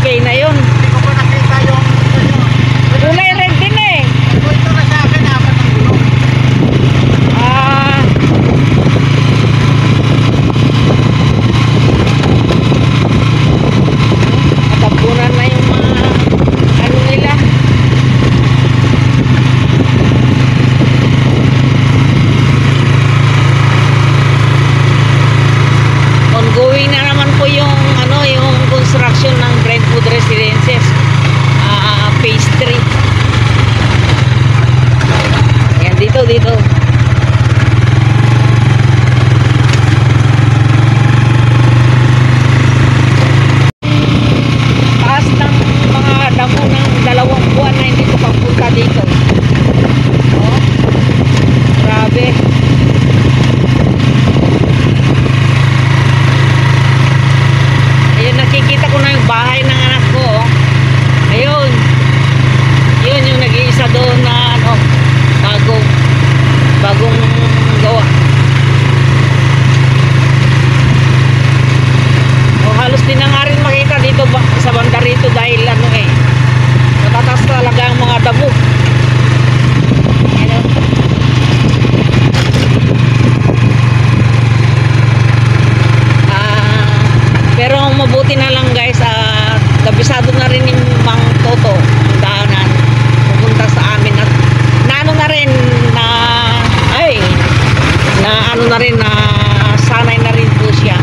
4K na yun. Hindi ko pa nakita yung Kulay red din eh. ito na sa akin, apat ang gulong. Natapunan na yung mga ano nila. Ongoing na naman po yung ano, yung construction ng Brentwood Residences. Phase 3. Ayan, dito. Taas ng mga damo ng 2 buwan na hindi ko pagpunta dito. Oh, grabe. Ayun, nakikita ko na yung bahay ng anak ko. Oh. Ayun. Yun yung nag-iisa doon na ano, bagong gawa. O halos din na nga rin makita dito sa banda rito dahil ano eh, matatas talaga ang mga damo. Ano? Pero mabuti na lang guys, kabisado na rin yung Mang Toto ang daanan pupunta sa amin at naano na rin na ano na rin na sanay na rin po siya.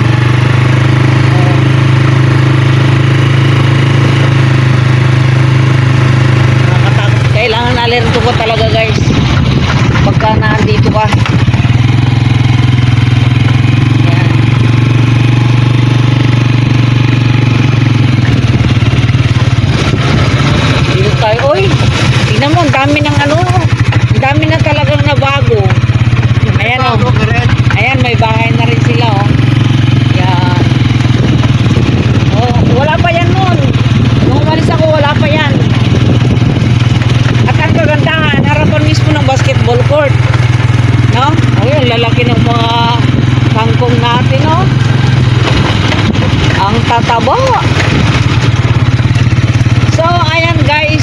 Nakakatakot. Kailangan alerto ko talaga guys pagka naandito ka. Oy, tingnan mo, ang dami ng ano, ang dami na talagang nabago. Ayan o, ayan, may bahay na rin sila o. Yan. Oh, wala pa yan nun. Nung umalis ako, wala pa yan. At ang kagandahan, harapan mismo ng basketball court. No? Ayun, lalaki ng mga kangkong natin o. Ang tataba. So, ayan guys,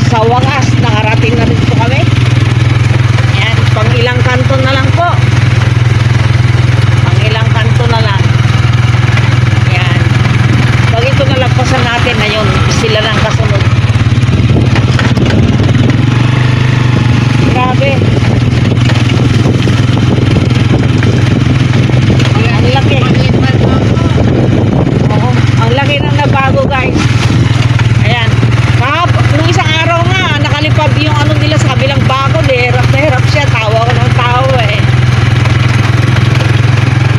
sa wakas, nakarating na rin po kami. Ayan, pang ilang kanto na lang po. Pang ilang kanto na lang. Ayan. Pag ito nalagpasan natin na yun, sila lang kasunod. Grabe. Ang laki. Oo, ang laki ng nabago guys. Ayan. Nung isang araw nga, nakalipad yung ano nila sa kabilang bakod eh. Hirap na hirap siya. Tawa ko ng tao eh.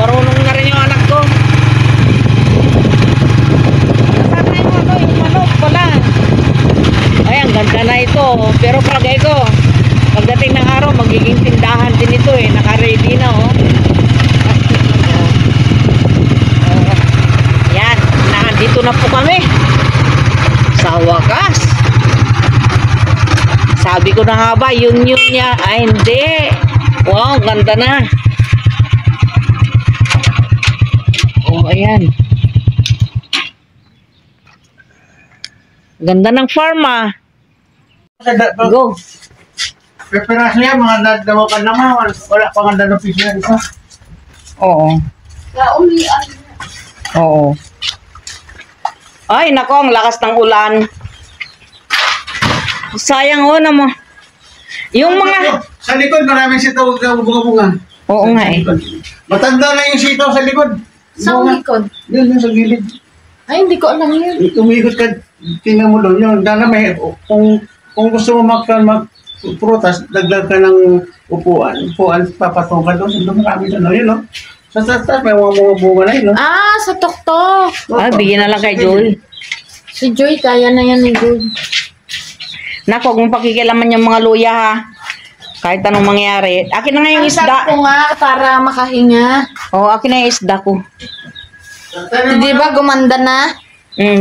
Marunong na rin yung anak ko. Sana yung ano, yung manok pala. Ay, ang ganda na ito. Pero palagay ko, pagdating ng araw, magiging tindahan din ito eh. Naka-ready na oh. Yan, nandito na po kami. Sa wakas. Sabi ko na nga ba, yun niya. Ay, hindi. Wow, ganda na. Oh, ayan. Ganda ng farm ah. Go. Peperas niya, mga dadawakan naman. Wala pa nga danopis niya isa. Oo. Oo. Ay, nako, ang lakas ng ulan. Sayang oh naman. Yung mga... Sa likod, maraming sitaw ng bunga-bunga. Oo nga eh. Matanda na yung sitaw sa likod. Sa likod? Yun, yung sa gilid. Ay, hindi ko alam yun. Umikot ka, tingnan mo doon. Yung dana may, kung gusto mo mag-prutas, dagdag ka ng upuan. Upuan, papatong ka doon. Doon marami doon. Yun, no? Sa tatas, may mga bunga na yun, no? Ah, sa tuktok. Ah, bigyan na lang kay Joy. Si Joy, kaya na yan ni Joy. Nako, kung pakikilaman yung mga luya ha. Kahit anong mangyari. Akin na nga yung isda. ko nga para makahinga. Oo, akin na yung isda ko. Di ba gumanda na?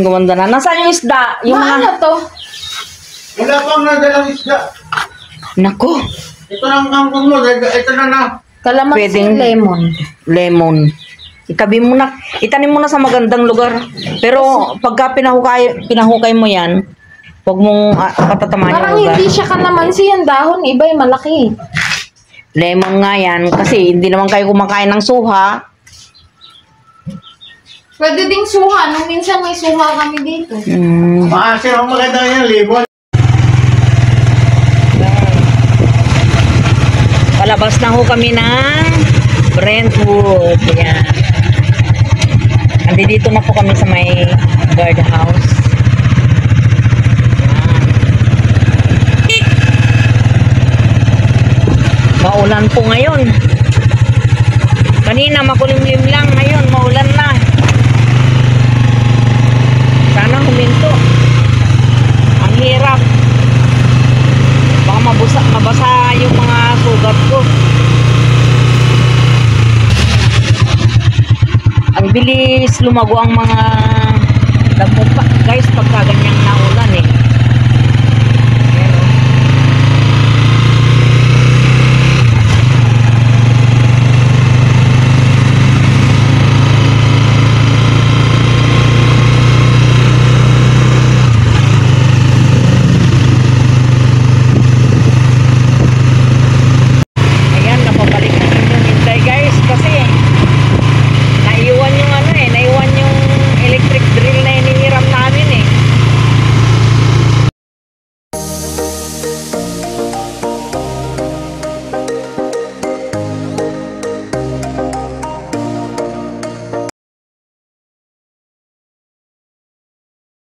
Gumanda na. Nasaan yung isda? Yung Ano to? Wala pang nadalang isda. Nako. Ito lang ang kangkong mo. Ito na na. Kalamansi Pwedeng- lemon. Lemon. Itabi mo na, itanim mo na sa magandang lugar. Pero pagka pinahukay mo yan, huwag mong patatamaan yung Parang lugar. hindi siya kalamansi yung dahon. Iba yung malaki. Lemon nga yan, kasi hindi naman kayo kumakain ng suha. Pwede ding suha. Nung minsan may suha kami dito. Maasin ako maganda yan, libon. Palabas na ho kami ng Brentwood. Yan. Andito na po kami sa may guardhouse. Yan. Maulan po ngayon. Kanina makulimlim lang, ngayon maulan na. Sana huminto. Ang hirap. Baka mabasa yung mga sugat ko. Ang bilis lumago ang mga damo pa. Guys, pagka ganyang naulan eh.